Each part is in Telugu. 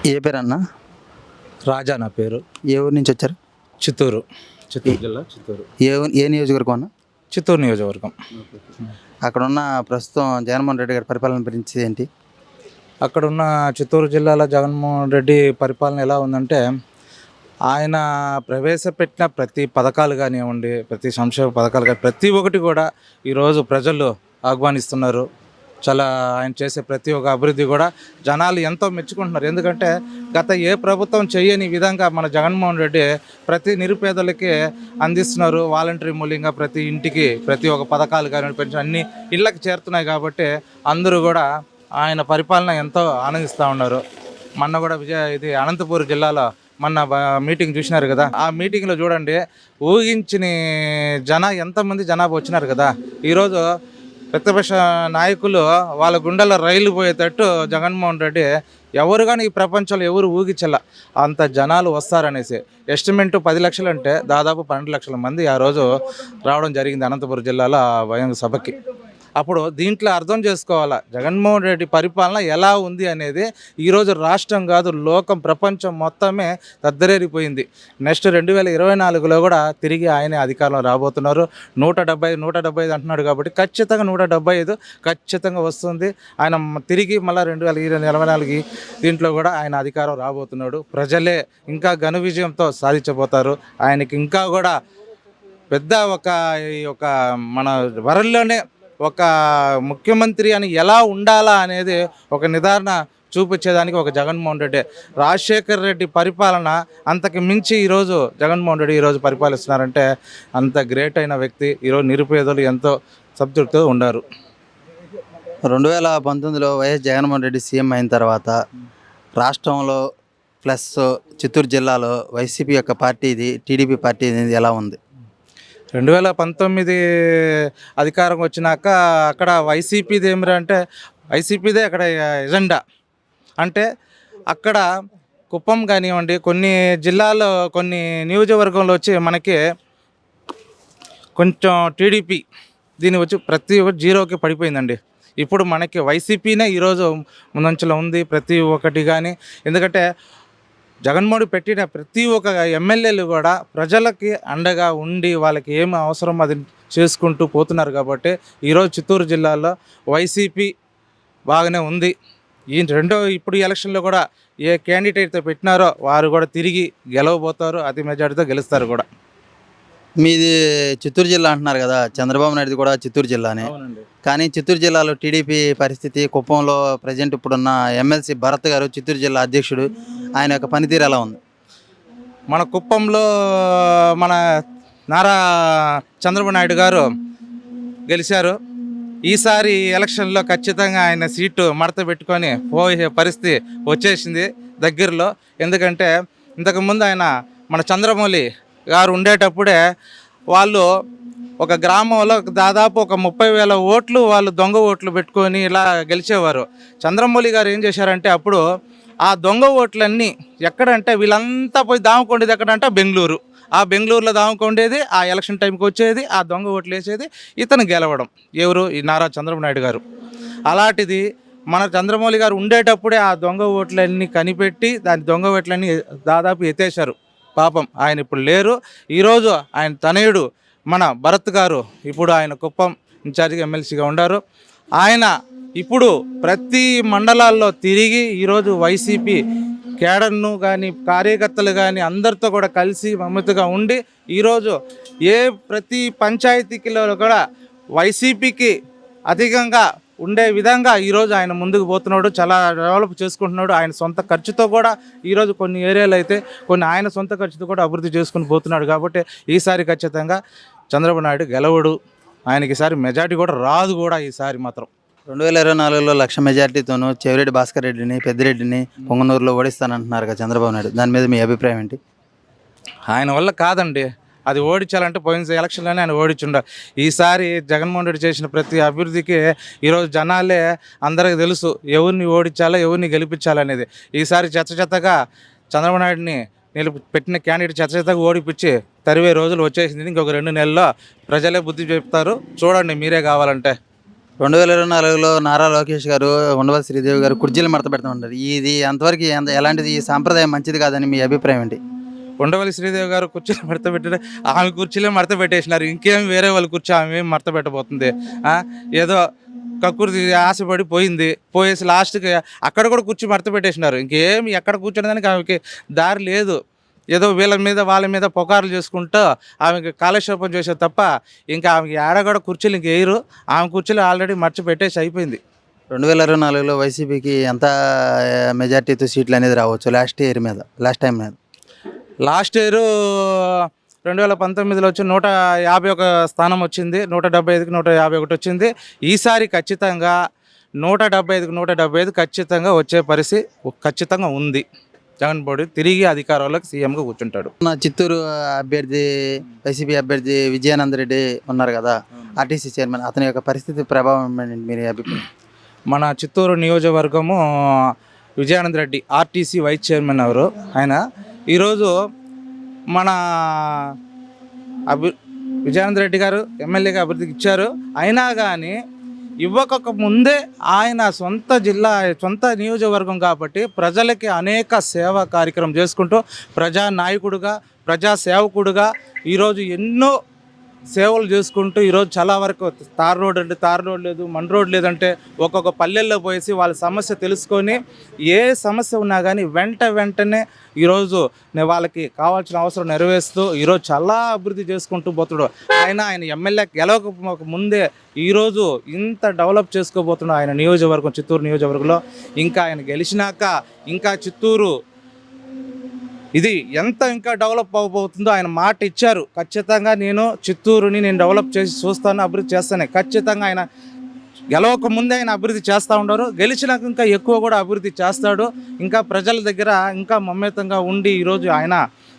ఏ పేరన్నా? రాజా నా పేరు. ఏ ఊరు నుంచి వచ్చారు? చిత్తూరు జిల్లా చిత్తూరు. ఏ నియోజకవర్గం అన్న? చిత్తూరు నియోజకవర్గం. అక్కడ ఉన్న ప్రస్తుతం జగన్మోహన్ రెడ్డి గారి పరిపాలన గురించి ఏంటి? అక్కడున్న చిత్తూరు జిల్లాలో జగన్మోహన్ రెడ్డి పరిపాలన ఎలా ఉందంటే, ఆయన ప్రవేశపెట్టిన ప్రతి పథకాలు కానివ్వండి, ప్రతి సంక్షేమ పథకాలు కానీ ప్రతి ఒక్కటి కూడా ఈరోజు ప్రజలు ఆహ్వానిస్తున్నారు. చాలా ఆయన చేసే ప్రతి ఒక్క అభివృద్ధి కూడా జనాలు ఎంతో మెచ్చుకుంటున్నారు. ఎందుకంటే గత ఏ ప్రభుత్వం చేయని విధంగా మన జగన్మోహన్ రెడ్డి ప్రతి నిరుపేదలకి అందిస్తున్నారు. వాలంటరీ మూల్యంగా ప్రతి ఇంటికి ప్రతి ఒక్క పథకాలు కానీ పెన్షన్ అన్నీ ఇళ్ళకి చేరుతున్నాయి. కాబట్టి అందరూ కూడా ఆయన పరిపాలన ఎంతో ఆనందిస్తూ ఉన్నారు. మొన్న కూడా అనంతపూర్ జిల్లాలో మొన్న మీటింగ్ చూసినారు కదా, ఆ మీటింగ్లో చూడండి ఊహించిన ఎంతమంది జనాభా వచ్చినారు కదా. ఈరోజు ప్రతిపక్ష నాయకులు వాళ్ళ గుండెల్లో రైలు పోయేటట్టు జగన్మోహన్ రెడ్డి ఎవరు కానీ ఈ ప్రపంచంలో ఎవరు ఊగించల అంత జనాలు వస్తారనేసి. ఎస్టిమేట్ 10 లక్షలు అంటే దాదాపు 12 లక్షల మంది ఆ రోజు రావడం జరిగింది అనంతపురం జిల్లాలో ఆ బహిరంగ సభకి. అప్పుడు దీంట్లో అర్థం చేసుకోవాలా జగన్మోహన్ రెడ్డి పరిపాలన ఎలా ఉంది అనేది. ఈరోజు రాష్ట్రం కాదు లోకం ప్రపంచం మొత్తమే దద్దరేరిపోయింది. నెక్స్ట్ 2024లో కూడా తిరిగి ఆయనే అధికారంలో రాబోతున్నారు. 175 అంటున్నాడు కాబట్టి ఖచ్చితంగా 175 ఖచ్చితంగా వస్తుంది. ఆయన తిరిగి మళ్ళీ 2024 దీంట్లో కూడా ఆయన అధికారం రాబోతున్నాడు. ప్రజలే ఇంకా ఘన విజయంతో సాధించబోతారు. ఆయనకి ఇంకా కూడా పెద్ద ఒక మన వరల్డ్లోనే ఒక ముఖ్యమంత్రి అని ఎలా ఉండాలా అనేది ఒక నిర్ధారణ చూపించేదానికి ఒక జగన్మోహన్ రెడ్డి. రాజశేఖర్ రెడ్డి పరిపాలన అంతకు మించి ఈరోజు జగన్మోహన్ రెడ్డి ఈరోజు పరిపాలిస్తున్నారంటే అంత గ్రేట్ అయిన వ్యక్తి. ఈరోజు నిరుపేదలు ఎంతో సంతృప్తితో ఉన్నారు. 2019లో వైఎస్ జగన్మోహన్ రెడ్డి సీఎం అయిన తర్వాత రాష్ట్రంలో ప్లస్ చిత్తూరు జిల్లాలో వైసీపీ యొక్క పార్టీది టీడీపీ పార్టీ అనేది ఎలా ఉంది? 2019 అధికారం వచ్చినాక అక్కడ వైసీపీది ఏమిటంటే వైసీపీదే అక్కడ ఎజెండా. అంటే అక్కడ కుప్పం కానివ్వండి, కొన్ని జిల్లాలో కొన్ని నియోజకవర్గంలో వచ్చి మనకి కొంచెం టీడీపీ దీని వచ్చి ప్రతి ఒక్కటి జీరోకి పడిపోయిందండి. ఇప్పుడు మనకి వైసీపీనే ఈరోజు ముందంచెలో ఉంది ప్రతి ఒక్కటి. కానీ ఎందుకంటే జగన్మోహన్ పెట్టిన ప్రతి ఒక్క ఎమ్మెల్యేలు కూడా ప్రజలకి అండగా ఉండి వాళ్ళకి ఏమి అవసరం అది చేసుకుంటూ పోతున్నారు. కాబట్టి ఈరోజు చిత్తూరు జిల్లాలో వైసీపీ బాగానే ఉంది. ఇప్పుడు ఎలక్షన్లో కూడా ఏ క్యాండిడేట్తో పెట్టినారో వారు కూడా తిరిగి గెలవబోతారు. అతి మెజార్టీతో గెలుస్తారు కూడా. మీది చిత్తూరు జిల్లా అంటున్నారు కదా, చంద్రబాబు నాయుడు కూడా చిత్తూరు జిల్లానే. కానీ చిత్తూరు జిల్లాలో టీడీపీ పరిస్థితి, కుప్పంలో ప్రజెంట్ ఇప్పుడున్న ఎమ్మెల్సీ భరత్ గారు చిత్తూరు జిల్లా అధ్యక్షుడు, ఆయన యొక్క పనితీరు ఎలా ఉంది? మన కుప్పంలో మన నారా చంద్రబాబు నాయుడు గారు గెలిచారు. ఈసారి ఎలక్షన్లో ఖచ్చితంగా ఆయన సీటు మడత పెట్టుకొని పోయే పరిస్థితి వచ్చేసింది దగ్గరలో. ఎందుకంటే ఇంతకుముందు ఆయన మన చంద్రమౌళి గారు ఉండేటప్పుడే వాళ్ళు ఒక గ్రామంలో దాదాపు ఒక 30,000 ఓట్లు వాళ్ళు దొంగ ఓట్లు పెట్టుకొని ఇలా గెలిచేవారు. చంద్రమౌళి గారు ఏం చేశారంటే అప్పుడు ఆ దొంగ ఓట్లన్నీ ఎక్కడంటే వీళ్ళంతా పోయి దాముకోండేది ఎక్కడంటే బెంగళూరు. ఆ బెంగళూరులో దాముకోండేది, ఆ ఎలక్షన్ టైంకి వచ్చేది, ఆ దొంగ ఓట్లు వేసేది, ఇతను గెలవడం. ఎవరు? ఈ నారా చంద్రబాబు నాయుడు గారు. అలాంటిది మన చంద్రమౌళి గారు ఉండేటప్పుడే ఆ దొంగ ఓట్లన్నీ కనిపెట్టి దాని దొంగ ఓట్లన్నీ దాదాపు ఎత్తేశారు. పాపం ఆయన ఇప్పుడు లేరు. ఈరోజు ఆయన తనయుడు మన భరత్ గారు ఇప్పుడు ఆయన కుప్పం ఇన్ఛార్జిగా ఎమ్మెల్సీగా ఉన్నారు. ఆయన ఇప్పుడు ప్రతి మండలాల్లో తిరిగి ఈరోజు వైసీపీ కేడర్ను కానీ కార్యకర్తలు కానీ అందరితో కూడా కలిసి మమ్మతుగా ఉండి ఈరోజు ప్రతి పంచాయతీలో కూడా వైసీపీకి అధికంగా ఉండే విధంగా ఈరోజు ఆయన ముందుకు పోతున్నాడు. చాలా డెవలప్ చేసుకుంటున్నాడు. ఆయన సొంత ఖర్చుతో కూడా ఈరోజు కొన్ని ఏరియాలు అయితే కొన్ని ఆయన సొంత ఖర్చుతో కూడా అభివృద్ధి చేసుకుని పోతున్నాడు. కాబట్టి ఈసారి ఖచ్చితంగా చంద్రబాబు నాయుడు గెలవడు. ఆయనకి ఈసారి మెజార్టీ కూడా రాదు కూడా. ఈసారి మాత్రం 2024లో 1,00,000 మెజార్టీతోనూ చెవిరెడ్డి భాస్కర్ రెడ్డిని, పెద్దిరెడ్డిని పొంగనూరులో ఓడిస్తానంటున్నారు కదా చంద్రబాబు నాయుడు. దాని మీద మీ అభిప్రాయం ఏంటి? ఆయన వల్ల కాదండి. అది ఓడించాలంటే పోయిన ఎలక్షన్లోనే ఆయన ఓడించుండ. ఈసారి జగన్మోహన్ రెడ్డి చేసిన ప్రతి అభివృద్ధికి ఈరోజు జనాలే అందరికీ తెలుసు ఎవరిని ఓడించాలో ఎవరిని గెలిపించాలనేది. ఈసారి చెత్తగా చంద్రబాబు నాయుడిని పెట్టిన క్యాండిడేట్ చెత్తగా ఓడిపించి తరివే రోజులు వచ్చేసింది. ఇంకొక 2 నెలల్లో ప్రజలే బుద్ధి చెప్తారు. చూడండి మీరే కావాలంటే. 2024లో నారా లోకేష్ గారు, ఉండవల్లి శ్రీదేవి గారు కుర్చీలు మడత పెడతా ఉంటారు. ఇది ఎంతవరకు ఎలాంటిది? ఈ సాంప్రదాయం మంచిది కాదని మీ అభిప్రాయం ఏంటి? ఉండవల్లి శ్రీదేవి గారు కుర్చీలు మడత పెట్టారు. ఆమె కుర్చీలే మడత పెట్టేసినారు. ఇంకేం వేరే వాళ్ళ కుర్చీ ఆమె ఏం మడత పెట్టబోతుంది? ఆ? ఏదో కక్కుర్తి ఆశపడి పోయింది. పోయేసి లాస్ట్కి అక్కడ కూడా కుర్చీ మడత పెట్టేసినారు. ఇంకేం ఎక్కడ కూర్చోడానికి ఆమెకి దారి లేదు. ఏదో వీళ్ళ మీద వాళ్ళ మీద పుకార్లు చేసుకుంటూ ఆమెకి కాలక్షేపం చేసే తప్ప ఇంకా ఆమెకి ఏడ కూడా కుర్చీలు ఇంక వేయరు. ఆమె కుర్చీలు ఆల్రెడీ మర్చి పెట్టేసి అయిపోయింది. 2024లో వైసీపీకి ఎంత మెజార్టీతో సీట్లు అనేది రావచ్చు లాస్ట్ టైం మీద? లాస్ట్ ఇయర్ 2019లో వచ్చి 151 స్థానం వచ్చింది. 175కి 151 వచ్చింది. ఈసారి ఖచ్చితంగా 175కి 175 ఖచ్చితంగా వచ్చే పరిస్థితి ఖచ్చితంగా ఉంది. జగన్ బోడి తిరిగి అధికారంలోకి సీఎంగా కూర్చుంటాడు. నా చిత్తూరు అభ్యర్థి, వైసీపీ అభ్యర్థి విజయానంద్ రెడ్డి ఉన్నారు కదా, ఆర్టీసీ చైర్మన్. అతని యొక్క పరిస్థితి ప్రభావం ఏంటి మీ అభిప్రాయం? మన చిత్తూరు నియోజకవర్గము Vijayanand Reddy RTC vice chairman ఎవరు ఆయన ఈరోజు మన విజయానంద్ రెడ్డి గారు ఎమ్మెల్యేగా అభివృద్ధికి ఇచ్చారు. అయినా కానీ ఇవ్వక ముందే ఆయన సొంత నియోజకవర్గం కాబట్టి ప్రజలకి అనేక సేవా కార్యక్రమం చేసుకుంటూ ప్రజా నాయకుడుగా, ప్రజా సేవకుడుగా ఈరోజు ఎన్నో సేవలు చేసుకుంటూ ఈరోజు చాలా వరకు తార్ రోడ్ లేదు, మన రోడ్ లేదంటే ఒక్కొక్క పల్లెల్లో పోయేసి వాళ్ళ సమస్య తెలుసుకొని ఏ సమస్య ఉన్నా కానీ వెంటనే ఈరోజు వాళ్ళకి కావాల్సిన అవసరం నెరవేరుస్తూ ఈరోజు చాలా అభివృద్ధి చేసుకుంటూ పోతున్నాడు. ఆయన ఎమ్మెల్యే గెలవక ముందే ఈరోజు ఇంత డెవలప్ చేసుకోబోతున్నాడు ఆయన నియోజకవర్గం, చిత్తూరు నియోజకవర్గంలో. ఇంకా ఆయన గెలిచినాక ఇంకా చిత్తూరు ఇది ఇంకా డెవలప్ అవ్వబోతుందో ఆయన మాట ఇచ్చారు. ఖచ్చితంగా చిత్తూరుని నేను డెవలప్ చేసి చూస్తాను, అభివృద్ధి చేస్తాను. ఖచ్చితంగా ఆయన గెలవక ముందే ఆయన అభివృద్ధి చేస్తూ ఉండరు. గెలిచినాక ఇంకా ఎక్కువ కూడా అభివృద్ధి చేస్తాడు. ఇంకా ప్రజల దగ్గర ఇంకా మమేతంగా ఉండి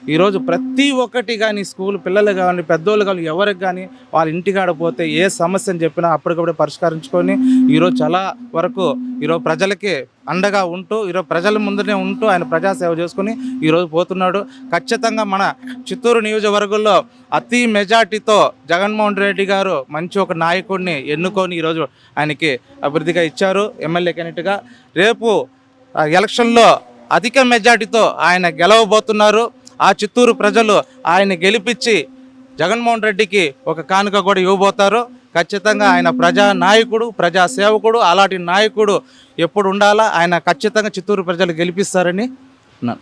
ఈరోజు ప్రతి ఒక్కటి కానీ స్కూల్ పిల్లలు కానీ పెద్దోళ్ళు కానీ ఎవరికి కానీ వాళ్ళ ఇంటికాడ పోతే ఏ సమస్యని చెప్పినా అప్పటికప్పుడే పరిష్కరించుకొని ఈరోజు చాలా వరకు ఈరోజు ప్రజలకి అండగా ఉంటూ ఈరోజు ప్రజల ముందునే ఉంటూ ఆయన ప్రజాసేవ చేసుకుని ఈరోజు పోతున్నాడు. ఖచ్చితంగా మన చిత్తూరు నియోజకవర్గంలో అతి మెజార్టీతో జగన్మోహన్ రెడ్డి గారు మంచి ఒక నాయకుడిని ఎన్నుకొని ఈరోజు ఆయనకి అభివృద్ధిగా ఇచ్చారు ఎమ్మెల్యే క్యాండిడేట్గా. రేపు ఎలక్షన్లో అధిక మెజార్టీతో ఆయన గెలవబోతున్నారు. ఆ చిత్తూరు ప్రజలు ఆయన గెలిపించి జగన్మోహన్ రెడ్డికి ఒక కానుక కూడా ఇవ్వబోతారు. ఖచ్చితంగా ఆయన ప్రజా నాయకుడు, ప్రజా సేవకుడు. అలాంటి నాయకుడు ఎప్పుడు ఉండాలా, ఆయన ఖచ్చితంగా చిత్తూరు ప్రజలు గెలిపిస్తారని అన్నాను.